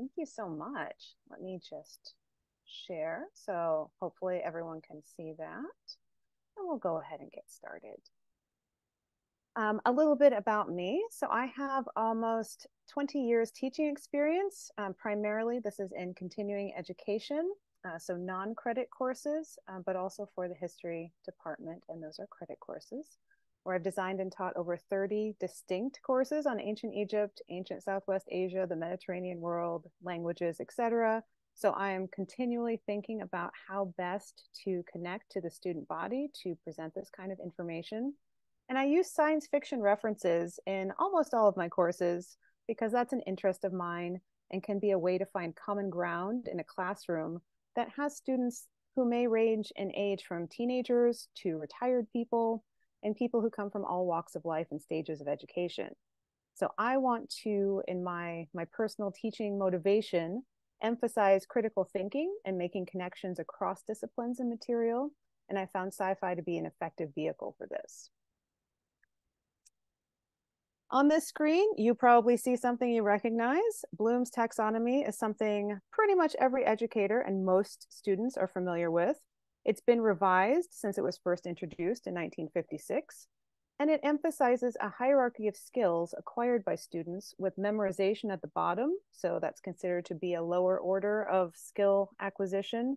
Thank you so much. Let me just share. So hopefully everyone can see that. And we'll go ahead and get started. A little bit about me. So I have almost 20 years teaching experience. Primarily, this is in continuing education, so non-credit courses, but also for the history department, and those are credit courses, where I've designed and taught over 30 distinct courses on ancient Egypt, ancient Southwest Asia, the Mediterranean world, languages, etc. So I am continually thinking about how best to connect to the student body to present this kind of information. And I use science fiction references in almost all of my courses because that's an interest of mine and can be a way to find common ground in a classroom that has students who may range in age from teenagers to retired people and people who come from all walks of life and stages of education. So I want to, in my personal teaching motivation, emphasize critical thinking and making connections across disciplines and material. And I found sci-fi to be an effective vehicle for this. On this screen, you probably see something you recognize. Bloom's taxonomy is something pretty much every educator and most students are familiar with. It's been revised since it was first introduced in 1956, and it emphasizes a hierarchy of skills acquired by students with memorization at the bottom, so that's considered to be a lower order of skill acquisition,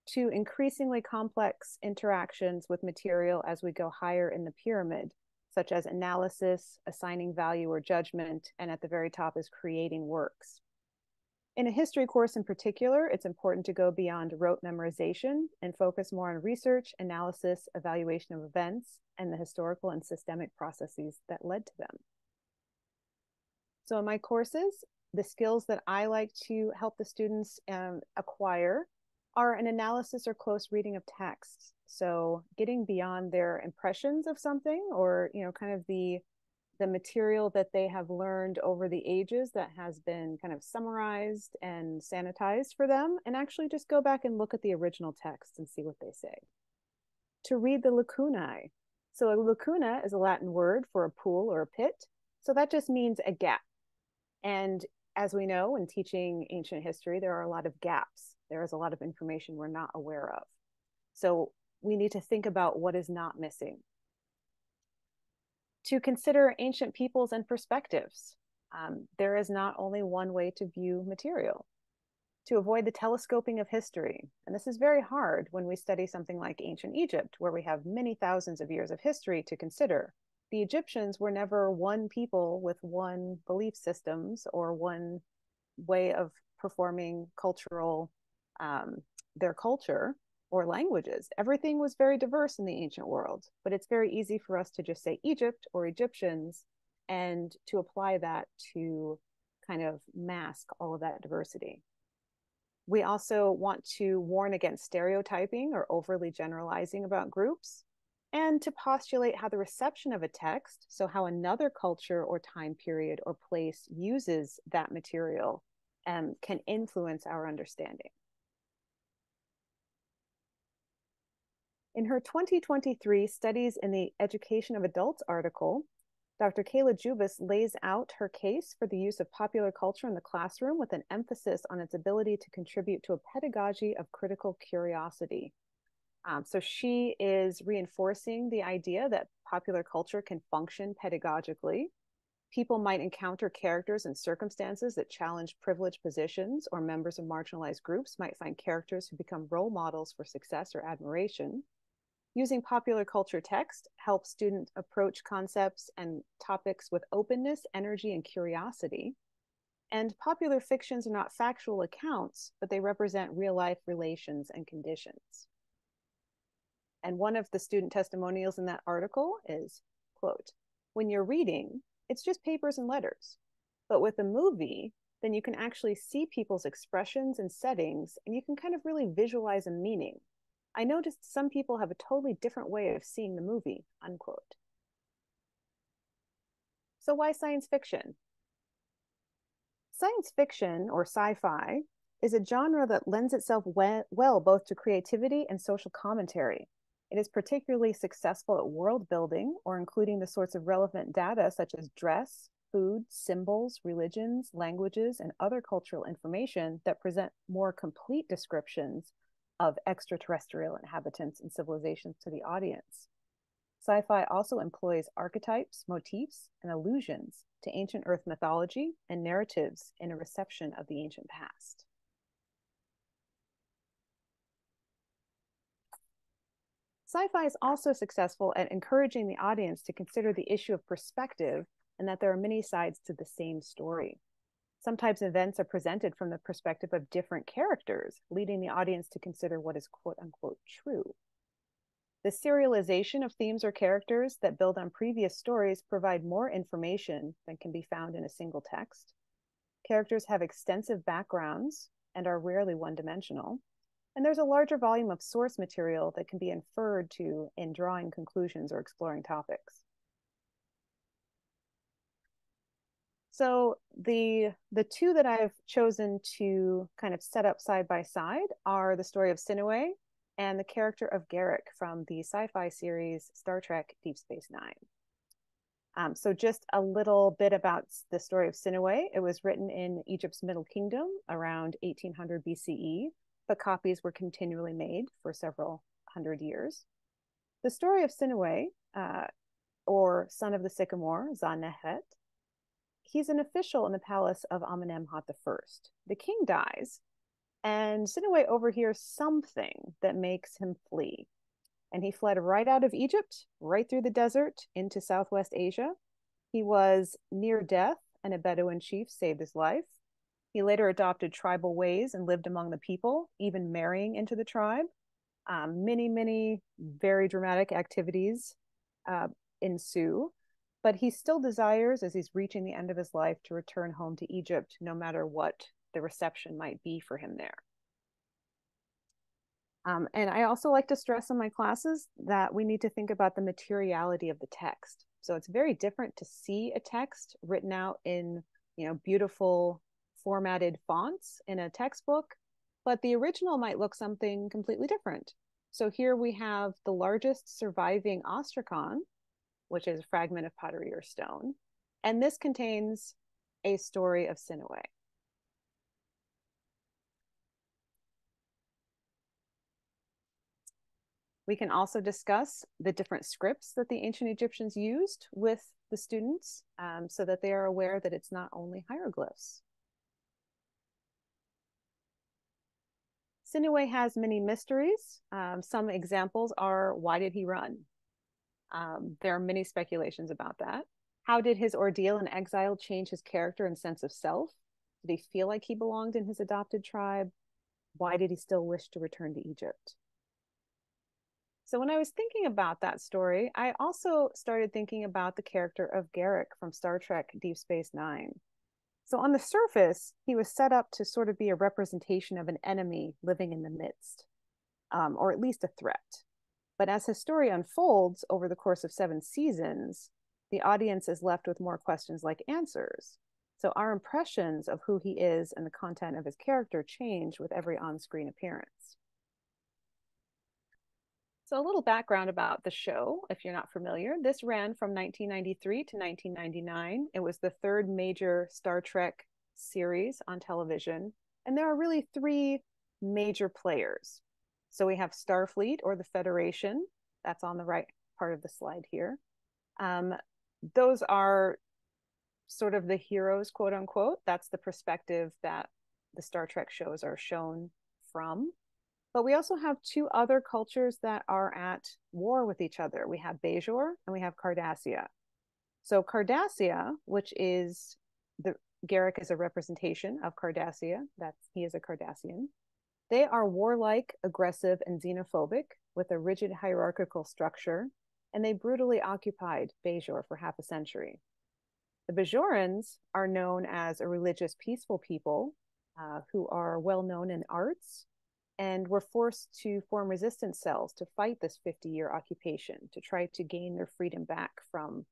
to increasingly complex interactions with material as we go higher in the pyramid, such as analysis, assigning value or judgment, and at the very top is creating works. In a history course in particular, it's important to go beyond rote memorization and focus more on research, analysis, evaluation of events, and the historical and systemic processes that led to them. So in my courses, the skills that I like to help the students acquire are an analysis or close reading of texts. So getting beyond their impressions of something, or kind of the material that they have learned over the ages that has been kind of summarized and sanitized for them, and actually just go back and look at the original text and see what they say. To read the lacunae. So a lacuna is a Latin word for a pool or a pit. So that just means a gap. And as we know, in teaching ancient history, there are a lot of gaps. There is a lot of information we're not aware of. So we need to think about what is not missing. To consider ancient peoples and perspectives. There is not only one way to view material. To avoid the telescoping of history. And this is very hard when we study something like ancient Egypt, where we have many thousands of years of history to consider. The Egyptians were never one people with one belief systems or one way of performing their culture or languages. Everything was very diverse in the ancient world, but it's very easy for us to just say Egypt or Egyptians and to apply that to kind of mask all of that diversity. We also want to warn against stereotyping or overly generalizing about groups, and to postulate how the reception of a text, so how another culture or time period or place uses that material, can influence our understanding. In her 2023 Studies in the Education of Adults article, Dr. Kayla Jubis lays out her case for the use of popular culture in the classroom with an emphasis on its ability to contribute to a pedagogy of critical curiosity. So she is reinforcing the idea that popular culture can function pedagogically. People might encounter characters and circumstances that challenge privileged positions, or members of marginalized groups might find characters who become role models for success or admiration. Using popular culture text helps students approach concepts and topics with openness, energy, and curiosity. And popular fictions are not factual accounts, but they represent real-life relations and conditions. And one of the student testimonials in that article is, quote, "When you're reading, it's just papers and letters. But with a movie, then you can actually see people's expressions and settings, and you can kind of really visualize a meaning. I noticed some people have a totally different way of seeing the movie," unquote. So why science fiction? Science fiction, or sci-fi, is a genre that lends itself well both to creativity and social commentary. It is particularly successful at world building, or including the sorts of relevant data such as dress, food, symbols, religions, languages, and other cultural information that present more complete descriptions of extraterrestrial inhabitants and civilizations to the audience. Sci-fi also employs archetypes, motifs, and allusions to ancient Earth mythology and narratives in a reception of the ancient past. Sci-fi is also successful at encouraging the audience to consider the issue of perspective and that there are many sides to the same story. Sometimes events are presented from the perspective of different characters, leading the audience to consider what is quote unquote true. The serialization of themes or characters that build on previous stories provide more information than can be found in a single text. Characters have extensive backgrounds and are rarely one-dimensional. And there's a larger volume of source material that can be inferred to in drawing conclusions or exploring topics. So the two that I've chosen to kind of set up side by side are the story of Sinuhe and the character of Garak from the sci-fi series Star Trek Deep Space Nine. So just a little bit about the story of Sinuhe. It was written in Egypt's Middle Kingdom around 1800 BCE, but copies were continually made for several hundred years. The story of Sinuhe, or son of the sycamore, Zanehet, he's an official in the palace of Amenemhat I. The king dies, and Sinuhe overhears something that makes him flee. And he fled right out of Egypt, right through the desert into Southwest Asia. He was near death, and a Bedouin chief saved his life. He later adopted tribal ways and lived among the people, even marrying into the tribe. Many very dramatic activities ensue, but he still desires, as he's reaching the end of his life, to return home to Egypt, no matter what the reception might be for him there. And I also like to stress in my classes that we need to think about the materiality of the text. So it's very different to see a text written out in, beautiful formatted fonts in a textbook, but the original might look something completely different. So here we have the largest surviving ostracon, which is a fragment of pottery or stone, and this contains a story of Sinuhe. We can also discuss the different scripts that the ancient Egyptians used with the students so that they are aware that it's not only hieroglyphs. Sinuhe has many mysteries. Some examples are, why did he run? There are many speculations about that. How did his ordeal in exile change his character and sense of self? Did he feel like he belonged in his adopted tribe? Why did he still wish to return to Egypt? So when I was thinking about that story, I also started thinking about the character of Garak from Star Trek Deep Space Nine. So on the surface, he was set up to sort of be a representation of an enemy living in the midst, or at least a threat. But as his story unfolds over the course of 7 seasons, the audience is left with more questions like answers. So our impressions of who he is and the content of his character change with every on-screen appearance. So a little background about the show, if you're not familiar. This ran from 1993 to 1999. It was the 3rd major Star Trek series on television. And there are really 3 major players. So we have Starfleet, or the Federation. That's on the right part of the slide here. Those are sort of the heroes, quote unquote. That's the perspective that the Star Trek shows are shown from. But we also have 2 other cultures that are at war with each other. We have Bajor and we have Cardassia. So Cardassia, which is Garak is a representation of Cardassia. He is a Cardassian. They are warlike, aggressive, and xenophobic with a rigid hierarchical structure, and they brutally occupied Bajor for half a century. The Bajorans are known as a religious, peaceful people who are well known in arts, and were forced to form resistance cells to fight this 50-year occupation, to try to gain their freedom back from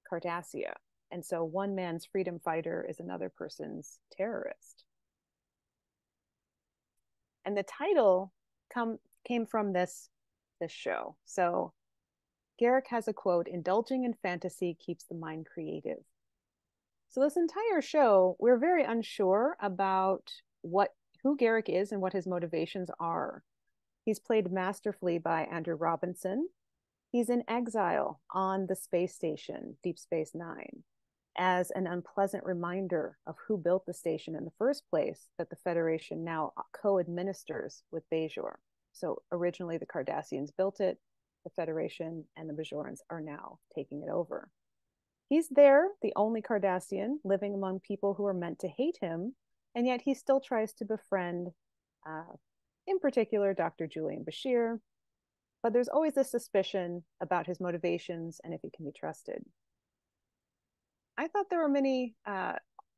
Cardassia. And so one man's freedom fighter is another person's terrorist. And the title came from this show. So Garak has a quote, "Indulging in fantasy keeps the mind creative." So this entire show, we're very unsure about who Garak is and what his motivations are. He's played masterfully by Andrew Robinson. He's in exile on the space station, Deep Space Nine, as an unpleasant reminder of who built the station in the first place that the Federation now co-administers with Bajor. So originally the Cardassians built it, the Federation and the Bajorans are now taking it over. He's there, the only Cardassian, living among people who are meant to hate him, and yet he still tries to befriend, in particular, Dr. Julian Bashir. But there's always this suspicion about his motivations and if he can be trusted. I thought there were many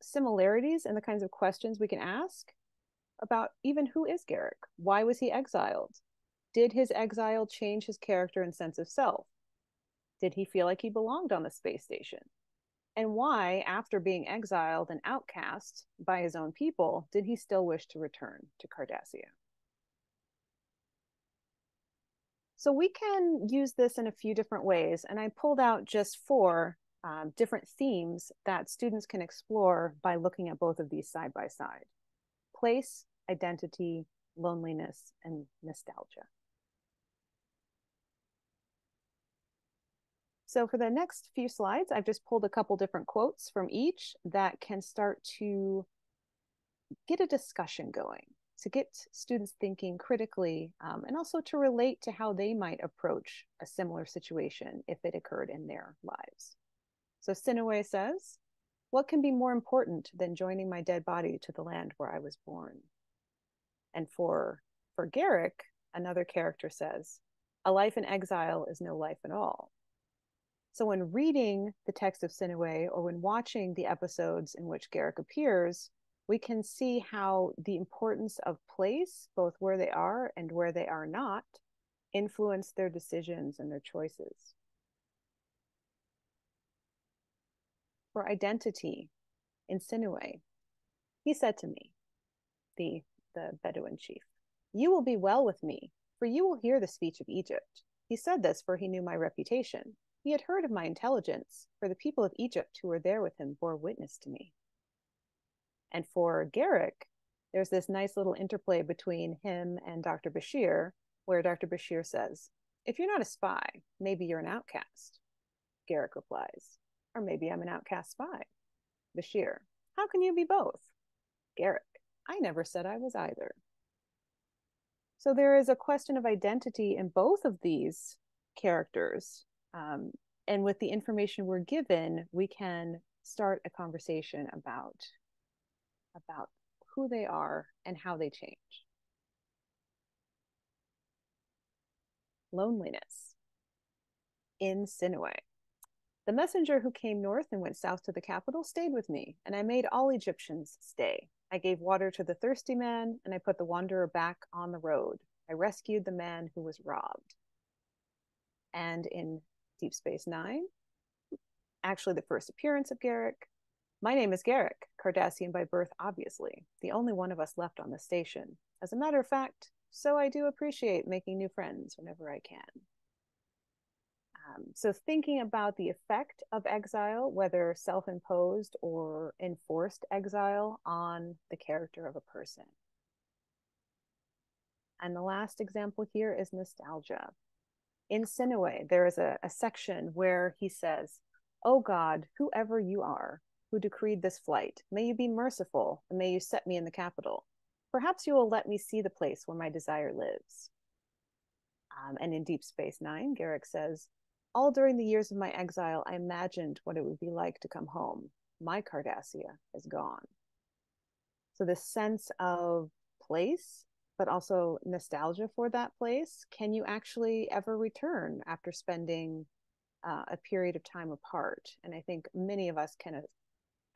similarities in the kinds of questions we can ask about even who is Garak? Why was he exiled? Did his exile change his character and sense of self? Did he feel like he belonged on the space station? And why, after being exiled and outcast by his own people, did he still wish to return to Cardassia? So we can use this in a few different ways, and I pulled out just four different themes that students can explore by looking at both of these side by side: place, identity, loneliness, and nostalgia. So for the next few slides, I've just pulled a couple different quotes from each that can start to get a discussion going, to get students thinking critically, and also to relate to how they might approach a similar situation if it occurred in their lives. So Sinuhe says, "What can be more important than joining my dead body to the land where I was born?" And for Garak, another character says, "A life in exile is no life at all." So when reading the text of Sinuhe or when watching the episodes in which Garak appears, we can see how the importance of place, both where they are and where they are not, influence their decisions and their choices. For identity, in Sinuhe, he said to me, the Bedouin chief, "You will be well with me, for you will hear the speech of Egypt." He said this for he knew my reputation. He had heard of my intelligence, for the people of Egypt who were there with him bore witness to me. And for Garak, there's this nice little interplay between him and Dr. Bashir, where Dr. Bashir says, "If you're not a spy, maybe you're an outcast." Garak replies, "Or maybe I'm an outcast spy." Bashir, "How can you be both?" Garak, "I never said I was either." So there is a question of identity in both of these characters. And with the information we're given, we can start a conversation about who they are and how they change. Loneliness. In Sinuhe, "The messenger who came north and went south to the capital stayed with me, and I made all Egyptians stay. I gave water to the thirsty man, and I put the wanderer back on the road. I rescued the man who was robbed." And in Deep Space Nine, actually the first appearance of Garak, "My name is Garak, Cardassian by birth, obviously, the only one of us left on the station. As a matter of fact, so I do appreciate making new friends whenever I can." So thinking about the effect of exile, whether self-imposed or enforced exile, on the character of a person. And the last example here is nostalgia. In Sinuhe, there is a section where he says, "Oh God, whoever you are, who decreed this flight, may you be merciful, and may you set me in the capital. Perhaps you will let me see the place where my desire lives." And in Deep Space Nine, Garak says, "All during the years of my exile, I imagined what it would be like to come home. My Cardassia is gone." So this sense of place, but also nostalgia for that place. Can you actually ever return after spending a period of time apart? And I think many of us can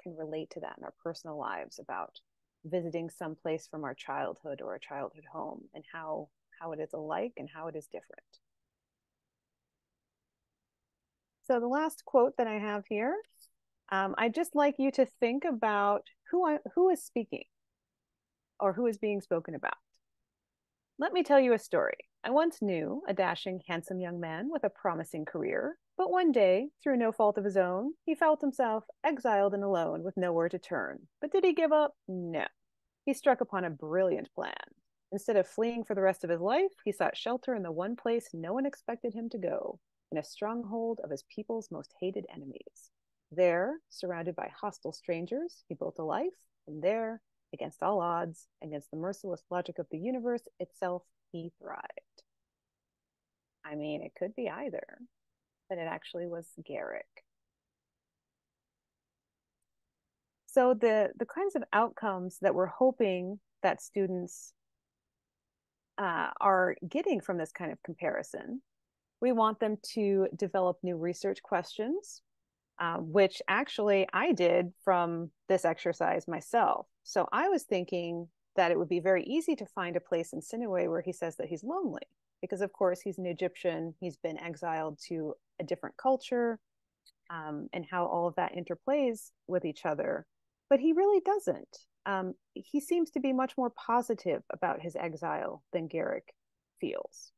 relate to that in our personal lives, about visiting some place from our childhood or a childhood home, and how it is alike and how it is different. So the last quote that I have here, I'd just like you to think about who is speaking or who is being spoken about. "Let me tell you a story. I once knew a dashing, handsome young man with a promising career. But one day, through no fault of his own, he felt himself exiled and alone with nowhere to turn. But did he give up? No. He struck upon a brilliant plan. Instead of fleeing for the rest of his life, he sought shelter in the one place no one expected him to go, in a stronghold of his people's most hated enemies. There, surrounded by hostile strangers, he built a life, and there, against all odds, against the merciless logic of the universe itself, he thrived. I mean, it could be either, but it actually was Garak. So the kinds of outcomes that we're hoping that students are getting from this kind of comparison, we want them to develop new research questions, which actually I did from this exercise myself. So I was thinking that it would be very easy to find a place in Sinuhe where he says that he's lonely, because of course he's an Egyptian, he's been exiled to a different culture, and how all of that interplays with each other. But he really doesn't. He seems to be much more positive about his exile than Garak feels.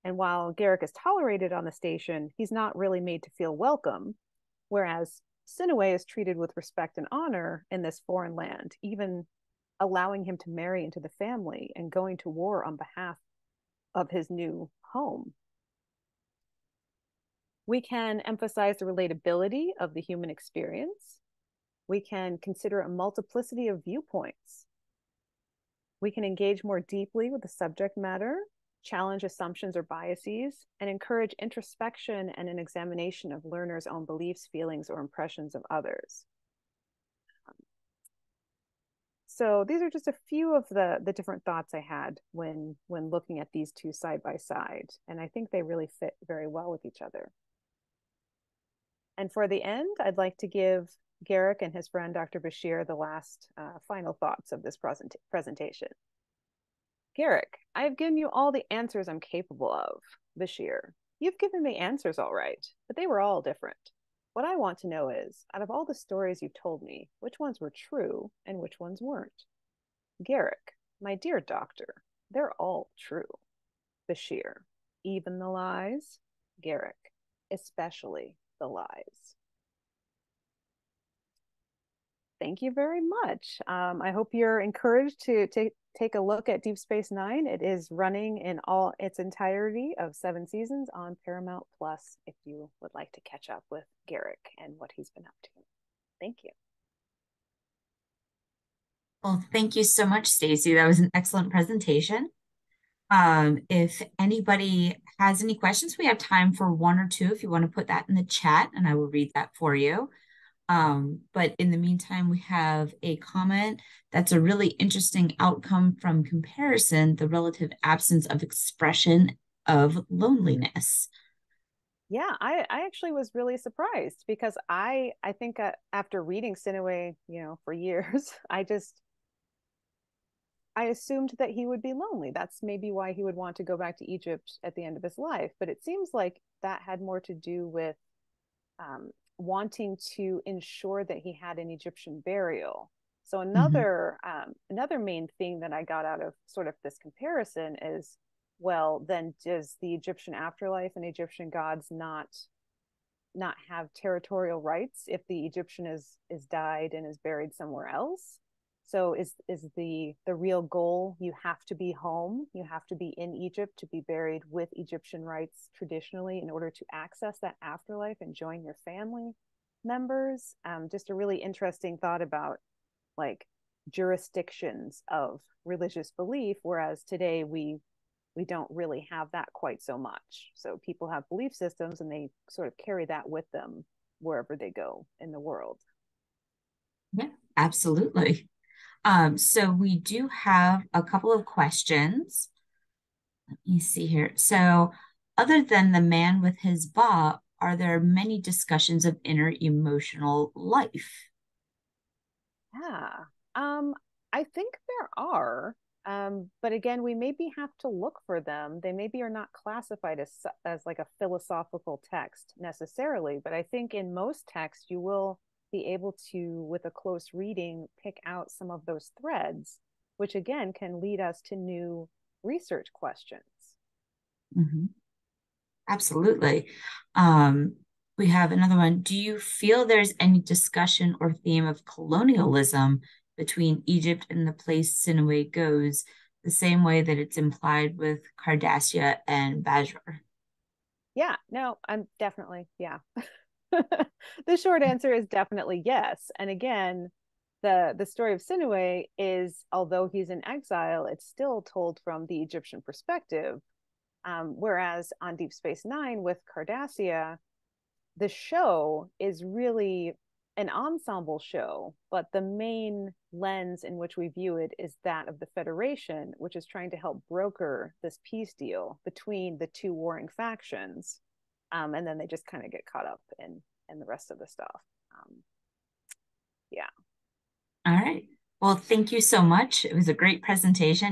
And while Garak is tolerated on the station, he's not really made to feel welcome, whereas Sinuhe is treated with respect and honor in this foreign land, even allowing him to marry into the family and going to war on behalf of his new home. We can emphasize the relatability of the human experience. We can consider a multiplicity of viewpoints. We can engage more deeply with the subject matter, challenge assumptions or biases, and encourage introspection and an examination of learners' own beliefs, feelings, or impressions of others. So these are just a few of the different thoughts I had when looking at these two side by side, and I think they really fit very well with each other. And for the end, I'd like to give Garak and his friend Dr. Bashir the last final thoughts of this presentation. Garak, I have given you all the answers I'm capable of. Bashir, you've given me answers all right, but they were all different. What I want to know is, out of all the stories you've told me, which ones were true and which ones weren't? Garak, my dear doctor, they're all true. Bashir, even the lies? Garak, especially the lies. Thank you very much. I hope you're encouraged to take a look at Deep Space Nine. It is running in all its entirety of 7 seasons on Paramount Plus if you would like to catch up with Garak and what he's been up to. Thank you. Well, thank you so much, Stacy. That was an excellent presentation. If anybody has any questions, we have time for 1 or 2 if you want to put that in the chat, and I will read that for you. But in the meantime, we have a comment that's a really interesting outcome from comparison, the relative absence of expression of loneliness. Yeah, I actually was really surprised because I think after reading Sinuhe, for years, I assumed that he would be lonely. That's maybe why he would want to go back to Egypt at the end of his life. But it seems like that had more to do with wanting to ensure that he had an Egyptian burial. So another main thing that I got out of sort of this comparison is, well, then does the Egyptian afterlife and Egyptian gods not have territorial rights if the Egyptian is died and is buried somewhere else? So is the real goal, you have to be home, you have to be in Egypt to be buried with Egyptian rights traditionally in order to access that afterlife and join your family members? Just a really interesting thought about like jurisdictions of religious belief, whereas today we don't really have that quite so much. So people have belief systems and they sort of carry that with them wherever they go in the world. Yeah, absolutely. So we do have a couple of questions. Let me see here. So other than the man with his ba, are there many discussions of inner emotional life? Yeah. I think there are. But again, we maybe have to look for them. They maybe are not classified as like a philosophical text necessarily, but I think in most texts you will be able to, with a close reading, pick out some of those threads, which again can lead us to new research questions. Mm-hmm. Absolutely. Um, we have another one. Do you feel there's any discussion or theme of colonialism between Egypt and the place Sinuhe goes, the same way that it's implied with Cardassia and Bajor? Yeah, no, I'm definitely, yeah. The short answer is definitely yes. And again, the story of Sinuhe is, although he's in exile, it's still told from the Egyptian perspective. Whereas on Deep Space Nine with Cardassia, the show is really an ensemble show, but the main lens in which we view it is that of the Federation, which is trying to help broker this peace deal between the two warring factions. And then they just kind of get caught up in the rest of the stuff. Um, yeah. All right. Well, thank you so much. It was a great presentation.